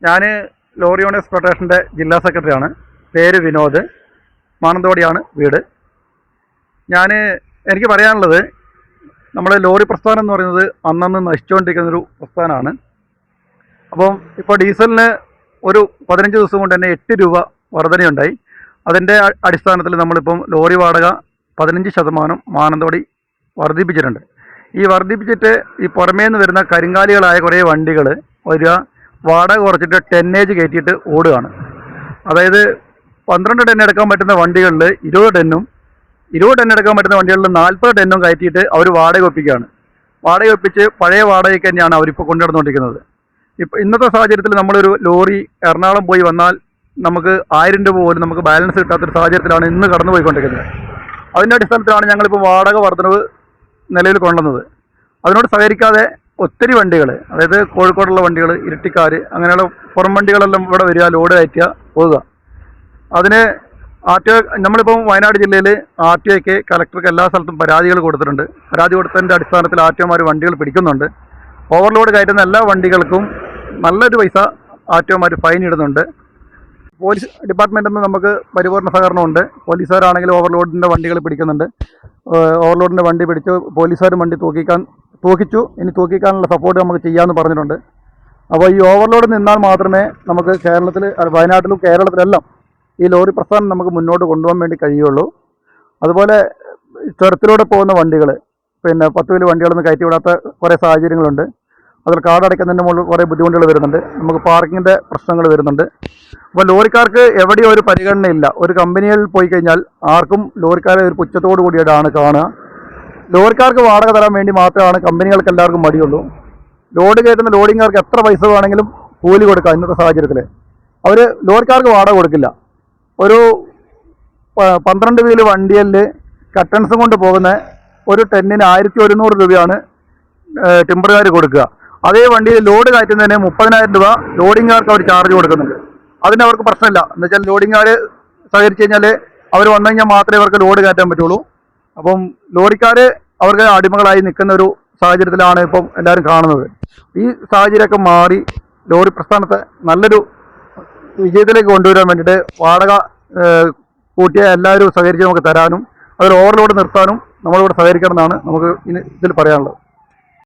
ഞാൻ lorry owners ഫെഡറേഷൻ്റെ ജില്ലാ സെക്രട്ടറിയാണ്. പേര് വിനോദ്. മാനന്തവാടിയാണ് വീട്. എനിക്ക് പറയാനുള്ളത്, നമ്മൾ ലോറി പ്രസ്ഥാനം എന്ന് പറയുന്നത് അന്നന്ന് നശിച്ചുകൊണ്ടിരിക്കുന്നൊരു പ്രസ്ഥാനമാണ്. അപ്പം ഇപ്പോൾ ഡീസലിന് ഒരു 15 ദിവസം കൊണ്ട് തന്നെ 8 രൂപ വർധനയുണ്ടായി. അതിൻ്റെ അടിസ്ഥാനത്തിൽ നമ്മളിപ്പം ലോറി വാടക 15% മാനന്തവാടി വർദ്ധിപ്പിച്ചിട്ടുണ്ട്. ഈ വർദ്ധിപ്പിച്ചിട്ട് ഈ പുറമേ നിന്ന് വരുന്ന കരിങ്കാലികളായ കുറേ വണ്ടികൾ വാടക കുറച്ചിട്ട് ടെന്നേജ് കയറ്റിയിട്ട് ഓടുകയാണ്. അതായത് 12 ടൺ എടുക്കാൻ പറ്റുന്ന വണ്ടികളിൽ 20 ടണ്ണും 20 ടൺ എടുക്കാൻ പറ്റുന്ന വണ്ടികളിൽ 40 ടണ്ണും കയറ്റിയിട്ട് അവർ വാടക ഒപ്പിക്കുകയാണ്. വാടക ഒപ്പിച്ച് പഴയ വാടകയ്ക്ക് തന്നെയാണ് അവരിപ്പോൾ കൊണ്ടുനടന്നുകൊണ്ടിരിക്കുന്നത്. ഇന്നത്തെ സാഹചര്യത്തിൽ നമ്മളൊരു ലോറി എറണാകുളം പോയി വന്നാൽ നമുക്ക് 1000 രൂപ പോലും നമുക്ക് ബാലൻസ് കിട്ടാത്തൊരു സാഹചര്യത്തിലാണ് ഇന്ന് കടന്നു പോയിക്കൊണ്ടിരിക്കുന്നത്. അതിൻ്റെ അടിസ്ഥാനത്തിലാണ് ഞങ്ങളിപ്പോൾ വാടക വർധനവ് നിലവിൽ കൊണ്ടുവന്നത്. അതിനോട് സഹകരിക്കാതെ ഒത്തിരി വണ്ടികൾ, അതായത് കോഴിക്കോടുള്ള വണ്ടികൾ, ഇരട്ടിക്കാർ, അങ്ങനെയുള്ള പുറം വണ്ടികളെല്ലാം ഇവിടെ വരിക, ലോഡ് കയറ്റുക, പോകുക. അതിന് നമ്മളിപ്പം വയനാട് ജില്ലയിൽ RTOയ്ക്ക് കളക്ടർക്ക് എല്ലാ സ്ഥലത്തും പരാതികൾ കൊടുത്തിട്ടുണ്ട്. പരാതി കൊടുത്തതിൻ്റെ അടിസ്ഥാനത്തിൽ RTOമാർ വണ്ടികൾ പിടിക്കുന്നുണ്ട്. ഓവർലോഡ് കയറ്റുന്ന എല്ലാ വണ്ടികൾക്കും നല്ലൊരു പൈസ RTOമാർ ഫൈൻ ഇടുന്നുണ്ട്. പോലീസ് ഡിപ്പാർട്ട്മെൻറ്റിൽ നിന്ന് നമുക്ക് പരിപൂർണ്ണ സഹകരണമുണ്ട്. പോലീസുകാരാണെങ്കിൽ ഓവർലോഡിൻ്റെ വണ്ടികൾ പിടിക്കുന്നുണ്ട്. ഓവർലോഡിൻ്റെ വണ്ടി പിടിച്ച് പോലീസുകാരും വണ്ടി തൂക്കിച്ചു. ഇനി തൂക്കിക്കാനുള്ള സപ്പോർട്ട് നമുക്ക് ചെയ്യാമെന്ന് പറഞ്ഞിട്ടുണ്ട്. അപ്പോൾ ഈ ഓവർലോഡ് നിന്നാൽ മാത്രമേ നമുക്ക് വയനാട്ടിലും കേരളത്തിലെല്ലാം ഈ ലോറി പ്രസ്ഥാനം നമുക്ക് മുന്നോട്ട് കൊണ്ടുപോകാൻ വേണ്ടി കഴിയുള്ളൂ. അതുപോലെ ചുരത്തിലൂടെ പോകുന്ന വണ്ടികൾ, 10 വീല് വണ്ടികളൊന്നും കയറ്റി വിടാത്ത കുറേ സാഹചര്യങ്ങളുണ്ട്. അതിൽ കാർഡടയ്ക്കുന്നതിൻ്റെ മുകളിൽ കുറേ ബുദ്ധിമുട്ടുകൾ വരുന്നുണ്ട്. നമുക്ക് പാർക്കിങ്ങിൻ്റെ പ്രശ്നങ്ങൾ വരുന്നുണ്ട്. അപ്പോൾ ലോറിക്കാർക്ക് എവിടെയും ഒരു പരിഗണനയില്ല. ഒരു കമ്പനിയിൽ പോയി കഴിഞ്ഞാൽ ആർക്കും ലോറിക്കാരെ ഒരു പുച്ഛത്തോടു കൂടിയിട്ടാണ് കാണുക. ലോറിക്കാർക്ക് വാടക തരാൻ വേണ്ടി മാത്രമാണ് കമ്പനികൾക്ക് എല്ലാവർക്കും മടിയുള്ളൂ. ലോഡ് കയറ്റുന്ന ലോഡിങ്ങാർക്ക് എത്ര പൈസ വേണമെങ്കിലും കൂലി കൊടുക്കാം. ഇന്നത്തെ സാഹചര്യത്തിൽ അവർ ലോറിക്കാർക്ക് വാടക കൊടുക്കില്ല. ഒരു 12 വീല് വണ്ടിയിൽ കട്ടൻസും കൊണ്ട് പോകുന്ന ഒരു ടെന്നിന് 1100 രൂപയാണ് ടിമ്പറുകാർ കൊടുക്കുക. അതേ വണ്ടിയിൽ ലോഡ് കയറ്റുന്നതിന് 30,000 രൂപ ലോഡിങ്ങാർക്ക് അവർ ചാർജ് കൊടുക്കുന്നുണ്ട്. അതിന് അവർക്ക് പ്രശ്നമില്ല. എന്ന് വെച്ചാൽ ലോഡിങ്ങാർ സഹകരിച്ച് കഴിഞ്ഞാൽ അവർ വന്നു കഴിഞ്ഞാൽ മാത്രമേ അവർക്ക് ലോഡ് കയറ്റാൻ പറ്റുള്ളൂ. അപ്പം ലോറിക്കാർ അവർക്ക് അടിമകളായി നിൽക്കുന്ന ഒരു സാഹചര്യത്തിലാണ് ഇപ്പം എല്ലാവരും കാണുന്നത്. ഈ സാഹചര്യമൊക്കെ മാറി ലോറി പ്രസ്ഥാനത്തെ നല്ലൊരു വിജയത്തിലേക്ക് കൊണ്ടുവരാൻ വേണ്ടിയിട്ട് വാടക കൂട്ടിയ എല്ലാവരും സഹകരിച്ച് നമുക്ക് തരാനും അതിൽ ഓവർലോഡ് നിർത്താനും നമ്മളിവിടെ സഹകരിക്കണം എന്നാണ് നമുക്ക് ഇതിൽ പറയാനുള്ളത്.